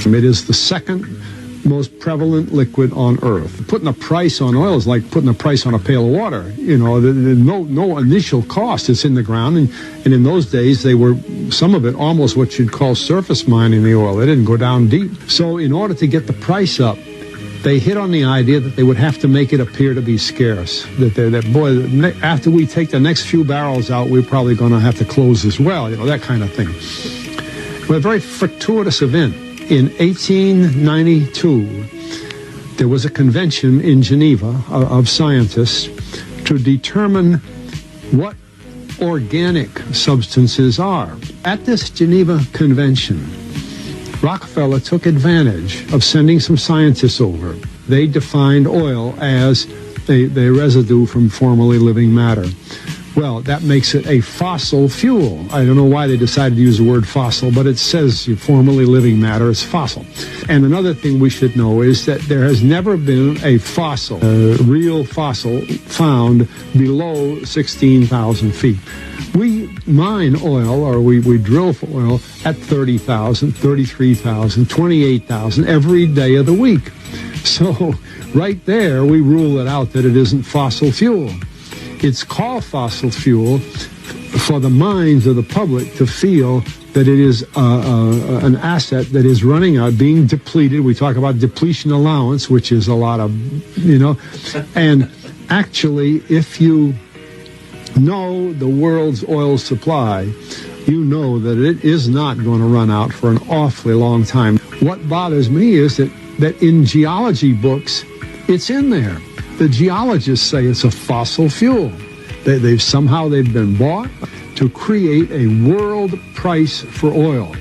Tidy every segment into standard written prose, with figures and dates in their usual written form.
It is the second most prevalent liquid on Earth. Putting a price on oil is like putting a price on a pail of water. You know, no initial cost. It's in the ground, and in those days, they were, some of it, almost what you'd call surface mining the oil. They didn't go down deep. So in order to get the price up, they hit on the idea that they would have to make it appear to be scarce. That boy, after we take the next few barrels out, we're probably going to have to close as well. You know, that kind of thing. But a very fortuitous event. In 1892, there was a convention in Geneva of scientists to determine what organic substances are. At this Geneva convention, Rockefeller took advantage of sending some scientists over. They defined oil as a residue from formerly living matter. Well, that makes it a fossil fuel. I don't know why they decided to use the word fossil, but it says formerly living matter is fossil. And another thing we should know is that there has never been a fossil, a real fossil, found below 16,000 feet. We mine oil, or we drill for oil at 30,000, 33,000, 28,000 every day of the week. So right there, we rule it out that it isn't fossil fuel. It's called fossil fuel for the minds of the public to feel that it is an asset that is running out, being depleted. We talk about depletion allowance, which is a lot of, you know. And actually, if you know the world's oil supply, you know that it is not going to run out for an awfully long time. What bothers me is that in geology books, it's in there. The geologists say it's a fossil fuel. They've been bought to create a world price for oil.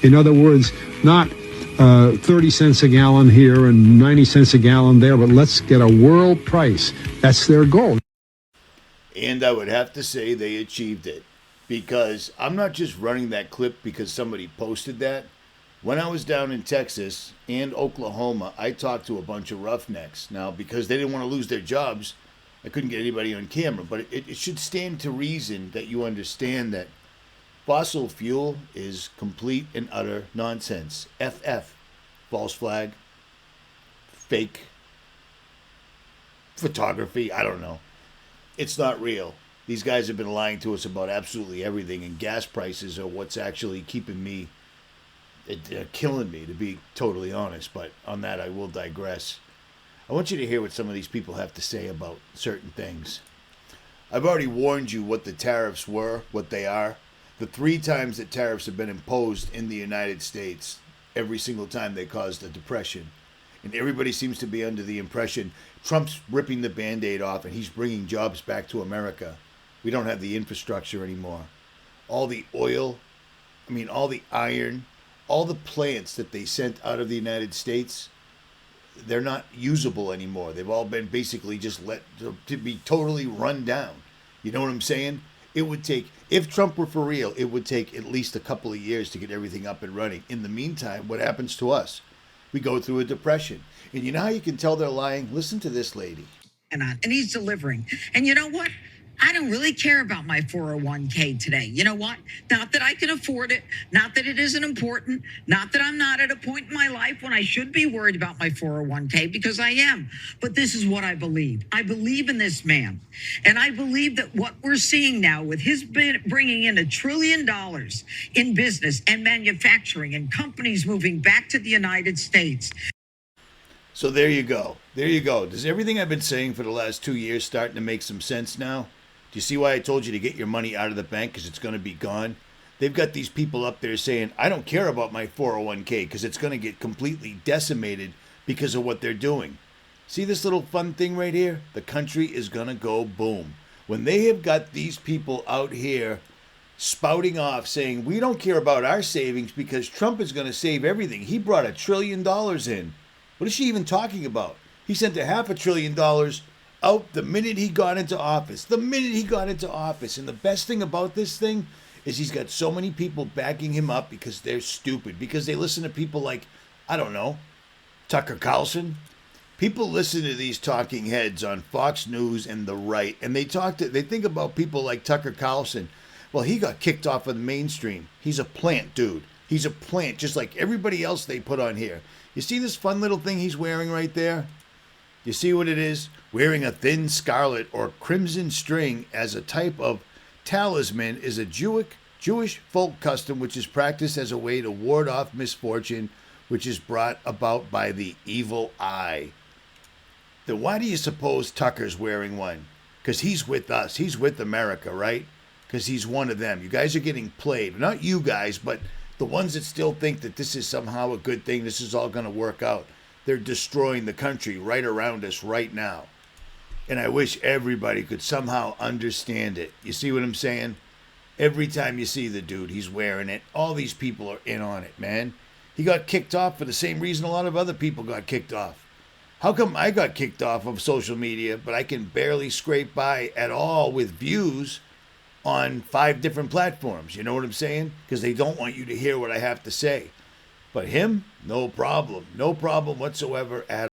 In other words, not 30 cents a gallon here and 90 cents a gallon there, but let's get a world price. That's their goal. And I would have to say they achieved it, because I'm not just running that clip because somebody posted that. When I was down in Texas and Oklahoma, I talked to a bunch of roughnecks. Now, because they didn't want to lose their jobs, I couldn't get anybody on camera. But it should stand to reason that you understand that fossil fuel is complete and utter nonsense. FF. False flag. Fake. Photography. I don't know. It's not real. These guys have been lying to us about absolutely everything, and gas prices are what's actually keeping me, killing me, to be totally honest. But on that, I will digress. I want you to hear what some of these people have to say about certain things. I've already warned you what the tariffs were, what they are. The 3 times that tariffs have been imposed in the United States, every single time they caused a depression. And everybody seems to be under the impression Trump's ripping the Band-Aid off and he's bringing jobs back to America. We don't have the infrastructure anymore. All the oil, all the iron, all the plants that they sent out of the United States, they're not usable anymore. They've all been basically just let to be totally run down. You know what I'm saying? It would take, if Trump were for real, it would take at least a couple of years to get everything up and running. In the meantime, what happens to us? We go through a depression. And you know how you can tell they're lying? Listen to this lady. And he's delivering. And you know what? I don't really care about my 401k today. You know what? Not that I can afford it. Not that it isn't important. Not that I'm not at a point in my life when I should be worried about my 401k, because I am. But this is what I believe. I believe in this man. And I believe that what we're seeing now with his bringing in $1 trillion in business and manufacturing and companies moving back to the United States. So there you go. There you go. Does everything I've been saying for the last 2 years starting to make some sense now? Do you see why I told you to get your money out of the bank, because it's going to be gone? They've got these people up there saying, I don't care about my 401k because it's going to get completely decimated because of what they're doing. See this little fun thing right here? The country is going to go boom. When they have got these people out here spouting off saying, we don't care about our savings because Trump is going to save everything. He brought $1 trillion in. What is she even talking about? He sent $500 billion out the minute he got into office. The minute he got into office. And the best thing about this thing is he's got so many people backing him up because they're stupid. Because they listen to people like, I don't know, Tucker Carlson. People listen to these talking heads on Fox News and the right. And they think about people like Tucker Carlson. Well, he got kicked off of the mainstream. He's a plant dude. He's a plant, just like everybody else they put on here. You see this fun little thing he's wearing right there? You see what it is? Wearing a thin scarlet or crimson string as a type of talisman is a Jewish folk custom which is practiced as a way to ward off misfortune which is brought about by the evil eye. Then why do you suppose Tucker's wearing one? Because he's with us. He's with America, right? Because he's one of them. You guys are getting played. Not you guys, but the ones that still think that this is somehow a good thing, this is all going to work out. They're destroying the country right around us right now. And I wish everybody could somehow understand it. You see what I'm saying? Every time you see the dude, he's wearing it. All these people are in on it, man. He got kicked off for the same reason a lot of other people got kicked off. How come I got kicked off of social media, but I can barely scrape by at all with views on 5 different platforms? You know what I'm saying? Because they don't want you to hear what I have to say. But him, no problem. No problem whatsoever at all.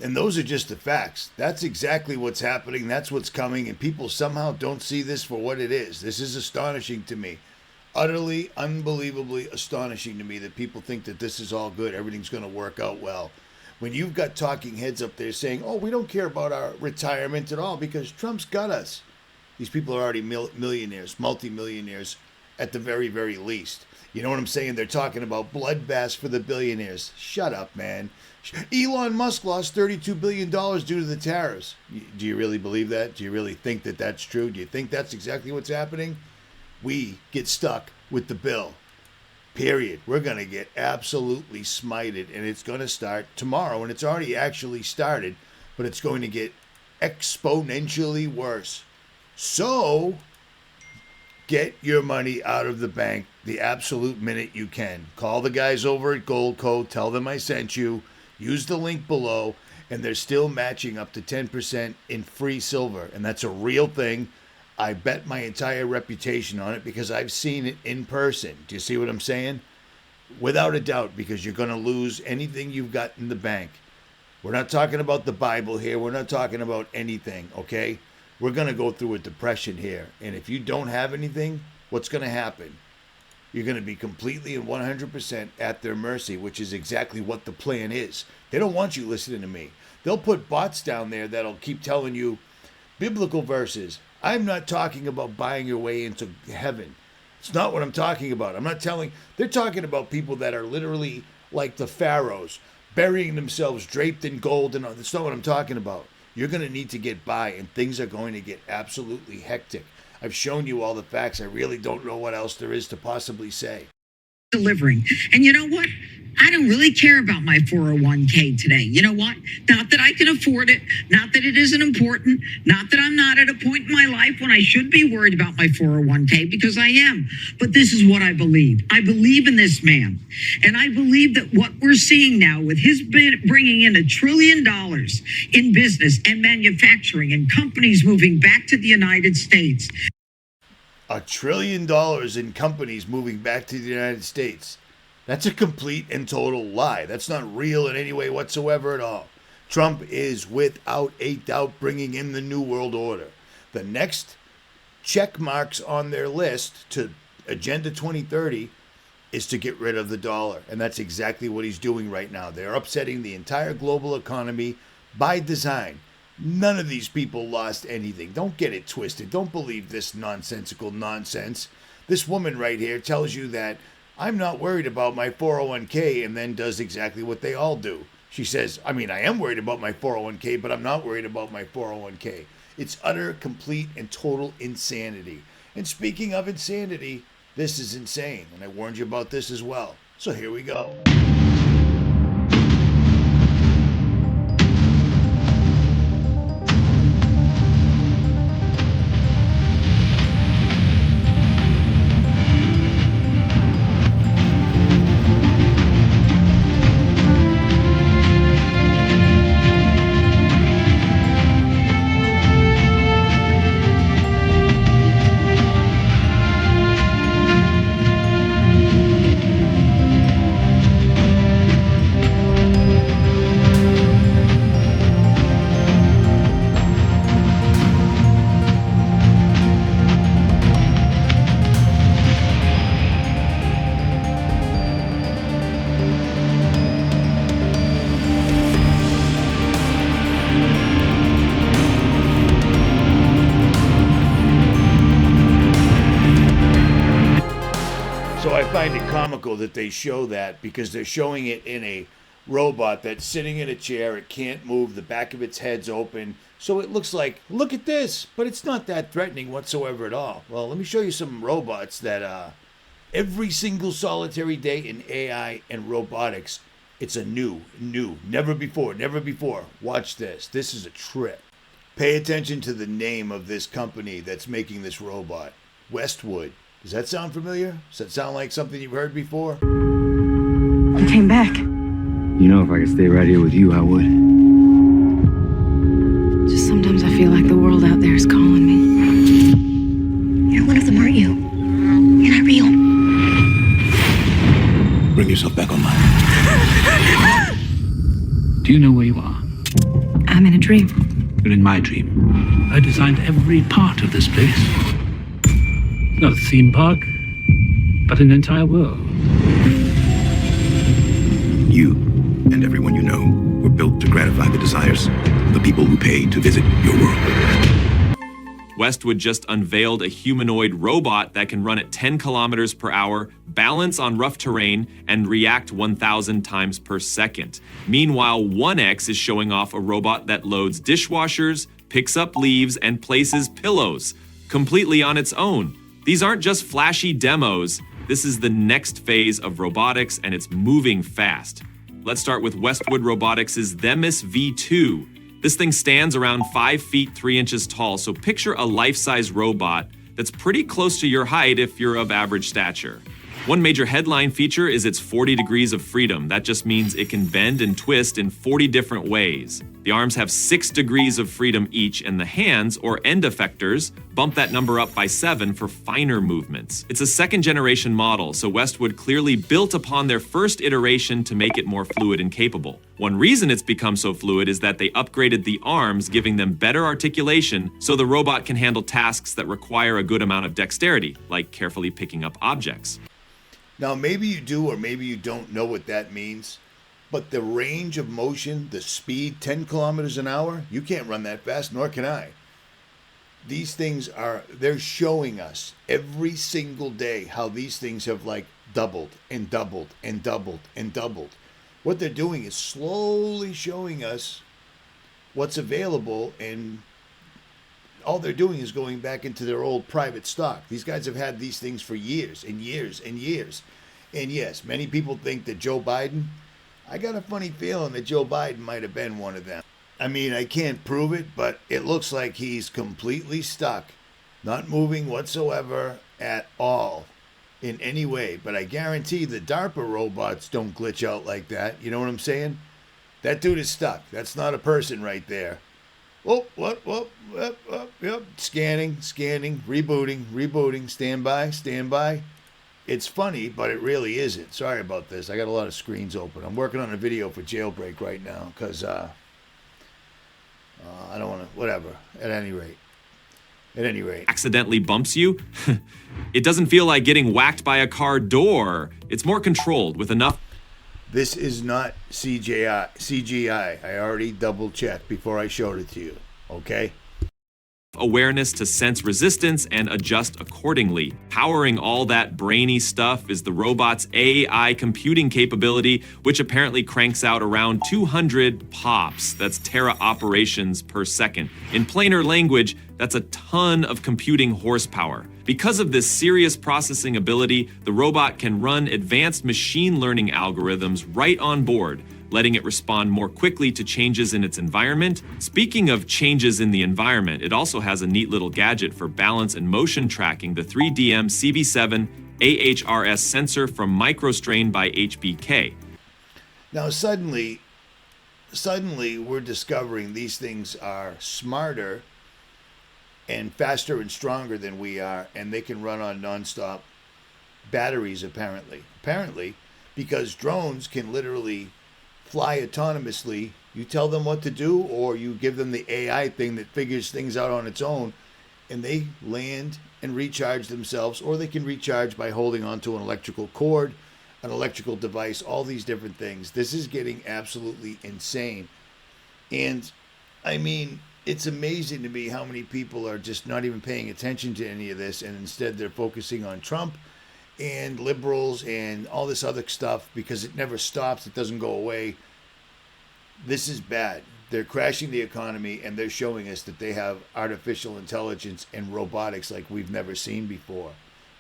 And those are just the facts. That's exactly what's happening. That's what's coming. And people somehow don't see this for what it is. This is astonishing to me. Utterly, unbelievably astonishing to me that people think that this is all good. Everything's going to work out well. When you've got talking heads up there saying, oh, we don't care about our retirement at all because Trump's got us. These people are already millionaires, multimillionaires at the very, very least. You know what I'm saying? They're talking about bloodbaths for the billionaires. Shut up, man. Elon Musk lost $32 billion due to the tariffs. Do you really believe that? Do you really think that that's true? Do you think that's exactly what's happening? We get stuck with the bill. Period. We're going to get absolutely smited, and it's going to start tomorrow, and it's already actually started, but it's going to get exponentially worse. So, get your money out of the bank the absolute minute you can. Call the guys over at Goldco, tell them I sent you, use the link below, and they're still matching up to 10% in free silver, and that's a real thing. I bet my entire reputation on it because I've seen it in person. Do you see what I'm saying? Without a doubt, because you're going to lose anything you've got in the bank. We're not talking about the Bible here. We're not talking about anything, okay? We're going to go through a depression here. And if you don't have anything, what's going to happen? You're going to be completely and 100% at their mercy, which is exactly what the plan is. They don't want you listening to me. They'll put bots down there that'll keep telling you biblical verses. I'm not talking about buying your way into heaven. It's not what I'm talking about. They're talking about people that are literally like the pharaohs, burying themselves draped in gold, and all. That's not what I'm talking about. You're going to need to get by, and things are going to get absolutely hectic. I've shown you all the facts. I really don't know what else there is to possibly say. Delivering. And you know what? I don't really care about my 401k today. You know what? Not that I can afford it. Not that it isn't important. Not that I'm not at a point in my life when I should be worried about my 401k, because I am. But this is what I believe. I believe in this man. And I believe that what we're seeing now with his bringing in $1 trillion in business and manufacturing and companies moving back to the United States. $1 trillion in companies moving back to the United States. That's a complete and total lie. That's not real in any way whatsoever at all. Trump is without a doubt bringing in the New World Order. The next check marks on their list to Agenda 2030 is to get rid of the dollar. And that's exactly what he's doing right now. They're upsetting the entire global economy by design. None of these people lost anything. Don't get it twisted. Don't believe this nonsensical nonsense. This woman right here tells you that I'm not worried about my 401k and then does exactly what they all do. She says, I am worried about my 401k, but I'm not worried about my 401k. It's utter, complete, and total insanity. And speaking of insanity, this is insane. And I warned you about this as well. So here we go. So I find it comical that they show that because they're showing it in a robot that's sitting in a chair. It can't move. The back of its head's open. So it looks like, look at this. But it's not that threatening whatsoever at all. Well, let me show you some robots that every single solitary day in AI and robotics, it's a new, never before. Watch this. This is a trip. Pay attention to the name of this company that's making this robot. Westwood. Does that sound familiar? Does that sound like something you've heard before? You came back. You know, if I could stay right here with you, I would. Just sometimes I feel like the world out there is calling me. You're one of them, aren't you? You're not real. Bring yourself back online. Do you know where you are? I'm in a dream. You're in my dream. I designed every part of this place. Not a theme park, but an entire world. You and everyone you know were built to gratify the desires of the people who pay to visit your world. Westwood just unveiled a humanoid robot that can run at 10 kilometers per hour, balance on rough terrain, and react 1,000 times per second. Meanwhile, 1X is showing off a robot that loads dishwashers, picks up leaves, and places pillows completely on its own. These aren't just flashy demos. This is the next phase of robotics, and it's moving fast. Let's start with Westwood Robotics' Themis V2. This thing stands around 5 feet 3 inches tall, so picture a life-size robot that's pretty close to your height if you're of average stature. One major headline feature is its 40 degrees of freedom. That just means it can bend and twist in 40 different ways. The arms have 6 degrees of freedom each, and the hands, or end effectors, bump that number up by 7 for finer movements. It's a second-generation model, so Westwood clearly built upon their first iteration to make it more fluid and capable. One reason it's become so fluid is that they upgraded the arms, giving them better articulation, so the robot can handle tasks that require a good amount of dexterity, like carefully picking up objects. Now, maybe you do or maybe you don't know what that means, but the range of motion, the speed, 10 kilometers an hour, you can't run that fast, nor can I. These things they're showing us every single day how these things have doubled and doubled and doubled and doubled. What they're doing is slowly showing us what's available, and all they're doing is going back into their old private stock. These guys have had these things for years and years and years. And yes, many people think that Joe Biden, I got a funny feeling that Joe Biden might have been one of them. I mean, I can't prove it, but it looks like he's completely stuck, not moving whatsoever at all in any way. But I guarantee the DARPA robots don't glitch out like that. You know what I'm saying? That dude is stuck. That's not a person right there. Oh, what? Yep. Scanning, rebooting. Stand by. It's funny, but it really isn't. Sorry about this. I got a lot of screens open. I'm working on a video for Jailbreak right now because I don't want to. Whatever. At any rate. Accidentally bumps you, it doesn't feel like getting whacked by a car door. It's more controlled with enough. This is not CGI. I already double checked before I showed it to you. Okay? Awareness to sense resistance and adjust accordingly. Powering all that brainy stuff is the robot's AI computing capability, which apparently cranks out around 200 pops. That's tera operations per second. In plainer language, that's a ton of computing horsepower. Because of this serious processing ability, the robot can run advanced machine learning algorithms right on board, letting it respond more quickly to changes in its environment. Speaking of changes in the environment, it also has a neat little gadget for balance and motion tracking, the 3DM CV7 AHRS sensor from MicroStrain by HBK. Now suddenly we're discovering these things are smarter and faster and stronger than we are, and they can run on nonstop batteries apparently, because drones can literally fly autonomously. You tell them what to do, or you give them the AI thing that figures things out on its own, and they land and recharge themselves, or they can recharge by holding onto an electrical cord, an electrical device, all these different things. This is getting absolutely insane. And I mean, it's amazing to me how many people are just not even paying attention to any of this, and instead they're focusing on Trump and liberals and all this other stuff because it never stops. It doesn't go away. This is bad. They're crashing the economy, and they're showing us that they have artificial intelligence and robotics like we've never seen before.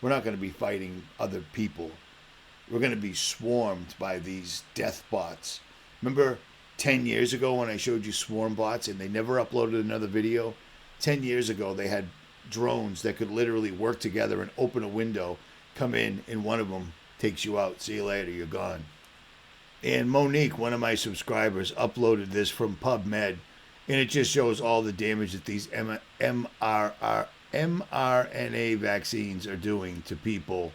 We're not going to be fighting other people. We're going to be swarmed by these death bots. Remember 10 years ago when I showed you swarm bots and they never uploaded another video? 10 years ago, they had drones that could literally work together and open a window, come in, and one of them takes you out. See you later, you're gone. And Monique, one of my subscribers, uploaded this from PubMed, and it just shows all the damage that these mRNA vaccines are doing to people.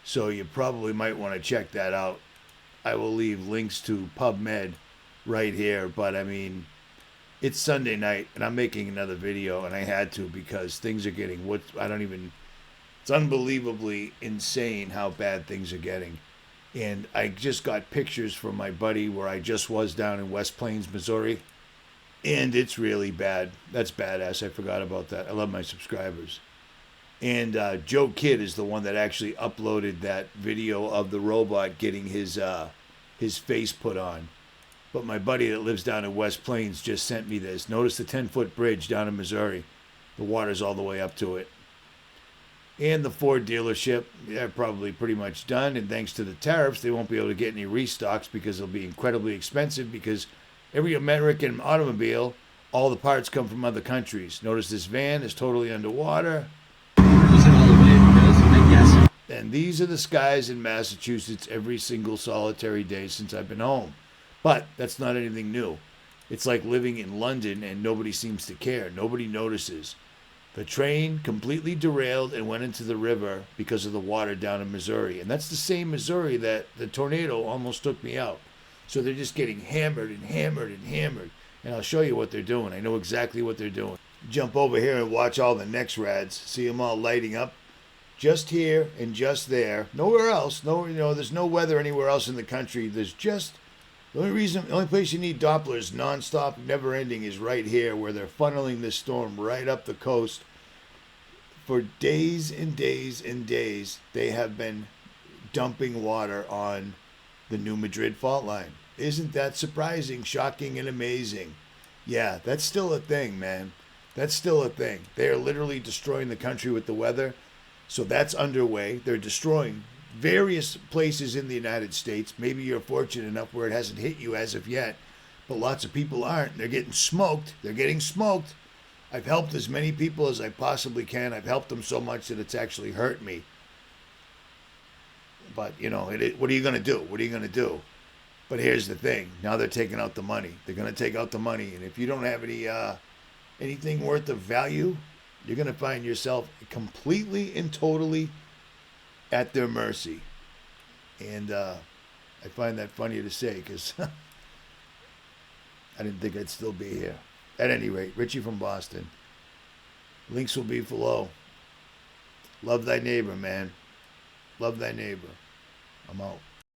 So you probably might want to check that out. I will leave links to PubMed right here, but I mean, it's Sunday night and I'm making another video, and I had to because things are getting it's unbelievably insane how bad things are getting. And I just got pictures from my buddy where I just was down in West Plains, Missouri, and it's really bad. That's badass. I forgot about that. I love my subscribers. And Joe Kidd is the one that actually uploaded that video of the robot getting his face put on. But my buddy that lives down in West Plains just sent me this. Notice the 10-foot bridge down in Missouri. The water's all the way up to it. And the Ford dealership, they're probably pretty much done. And thanks to the tariffs, they won't be able to get any restocks because they'll be incredibly expensive, because every American automobile, all the parts come from other countries. Notice this van is totally underwater. And these are the skies in Massachusetts every single solitary day since I've been home. But that's not anything new. It's like living in London and nobody seems to care. Nobody notices. The train completely derailed and went into the river because of the water down in Missouri. And that's the same Missouri that the tornado almost took me out. So they're just getting hammered and hammered and hammered. And I'll show you what they're doing. I know exactly what they're doing. Jump over here and watch all the next rads. See them all lighting up. Just here and just there. Nowhere else. There's no weather anywhere else in the country. There's just... The only place you need Dopplers nonstop, never ending, is right here, where they're funneling this storm right up the coast. For days and days and days, they have been dumping water on the New Madrid fault line. Isn't that surprising, shocking, and amazing? Yeah, that's still a thing, man. That's still a thing. They are literally destroying the country with the weather. So that's underway. They're destroying various places in the United States. Maybe you're fortunate enough where it hasn't hit you as of yet, but lots of people aren't. They're getting smoked. They're getting smoked. I've helped as many people as I possibly can. I've helped them so much that it's actually hurt me. But, what are you going to do? What are you going to do? But here's the thing. Now they're taking out the money. They're going to take out the money. And if you don't have any anything worth of value, you're going to find yourself completely and totally at their mercy. And I find that funny to say because I didn't think I'd still be here. At any rate, Richie from Boston. Links will be below. Love thy neighbor, man. Love thy neighbor. I'm out.